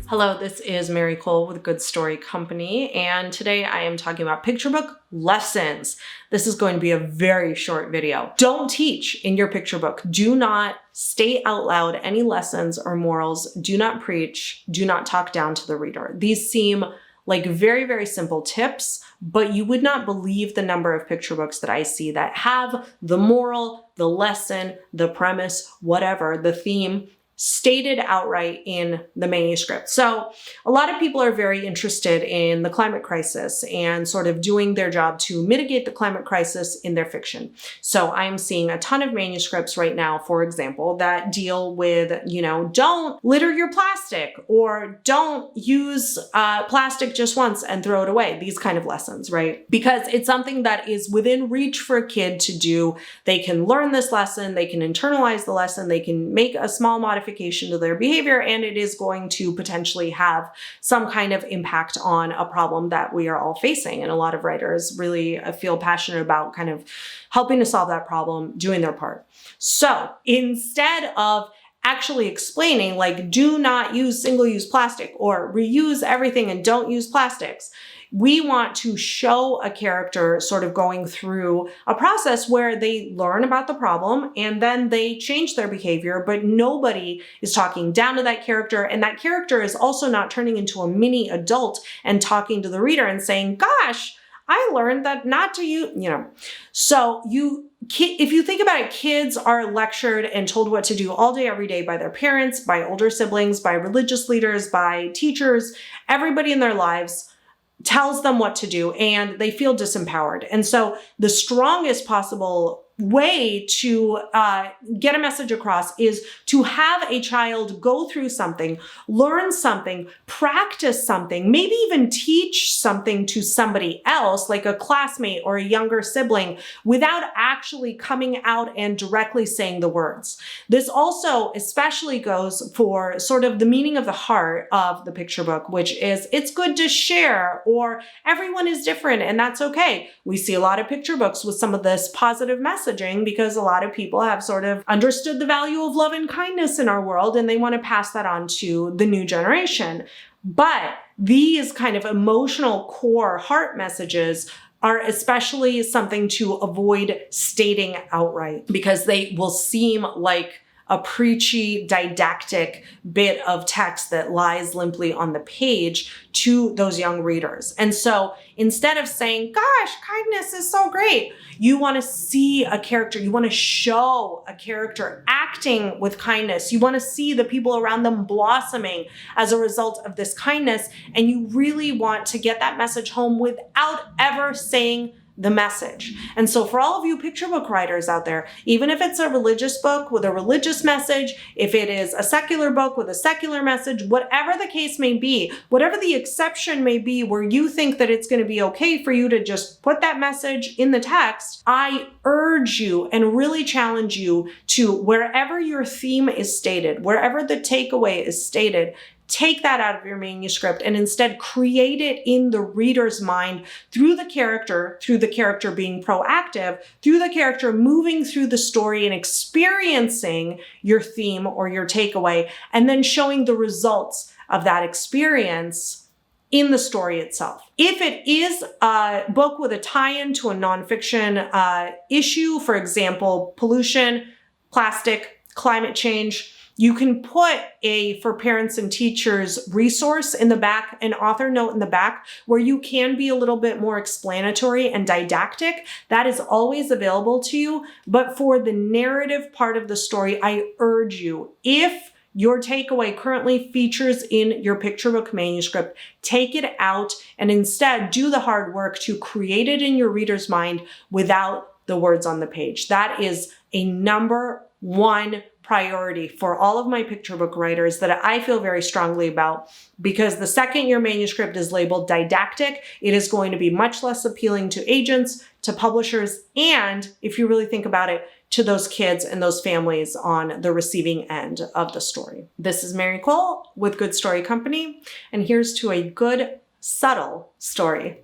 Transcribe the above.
Hello, this is Mary Cole with Good Story Company, and today I am talking about picture book lessons. This is going to be a very short video. Don't teach in your picture book. Do not state out loud any lessons or morals. Do not preach. Do not talk down to the reader. These seem like very, very simple tips, but you would not believe the number of picture books that I see that have the moral, the lesson, the premise, whatever, the theme, stated outright in the manuscript. So a lot of people are very interested in the climate crisis and sort of doing their job to mitigate the climate crisis in their fiction. So I'm seeing a ton of manuscripts right now, for example, that deal with, don't litter your plastic, or don't use plastic just once and throw it away. These kind of lessons, right? Because it's something that is within reach for a kid to do. They can learn this lesson, they can internalize the lesson, they can make a small modification to their behavior, and it is going to potentially have some kind of impact on a problem that we are all facing. And a lot of writers really feel passionate about kind of helping to solve that problem, doing their part. So instead of actually explaining, like, do not use single-use plastic or reuse everything and don't use plastics, we want to show a character sort of going through a process where they learn about the problem and then they change their behavior, but nobody is talking down to that character. And that character is also not turning into a mini adult and talking to the reader and saying, gosh, I learned that not to use, So if you think about it, kids are lectured and told what to do all day, every day by their parents, by older siblings, by religious leaders, by teachers. Everybody in their lives tells them what to do, and they feel disempowered. And so the strongest possible way to get a message across is to have a child go through something, learn something, practice something, maybe even teach something to somebody else, like a classmate or a younger sibling, without actually coming out and directly saying the words. This also especially goes for sort of the meaning of the heart of the picture book, which is it's good to share, or everyone is different and that's okay. We see a lot of picture books with some of this positive messaging because a lot of people have sort of understood the value of love and kindness in our world, and they want to pass that on to the new generation. But these kind of emotional core heart messages are especially something to avoid stating outright, because they will seem like a preachy, didactic bit of text that lies limply on the page to those young readers. And so instead of saying, gosh, kindness is so great, you want to see a character, you want to show a character acting with kindness. You want to see the people around them blossoming as a result of this kindness. And you really want to get that message home without ever saying the message. And so for all of you picture book writers out there, even if it's a religious book with a religious message, if it is a secular book with a secular message, whatever the case may be, whatever the exception may be where you think that it's going to be okay for you to just put that message in the text, I urge you and really challenge you to, wherever your theme is stated, wherever the takeaway is stated, take that out of your manuscript and instead create it in the reader's mind through the character being proactive, through the character moving through the story and experiencing your theme or your takeaway, and then showing the results of that experience in the story itself. If it is a book with a tie-in to a nonfiction issue, for example, pollution, plastic, climate change, you can put a for parents and teachers resource in the back, an author note in the back, where you can be a little bit more explanatory and didactic. That is always available to you. But for the narrative part of the story, I urge you, if your takeaway currently features in your picture book manuscript, take it out and instead do the hard work to create it in your reader's mind without the words on the page. That is a number one priority for all of my picture book writers that I feel very strongly about, because the second your manuscript is labeled didactic, it is going to be much less appealing to agents, to publishers, and if you really think about it, to those kids and those families on the receiving end of the story. This is Mary Cole with Good Story Company, and here's to a good, subtle story.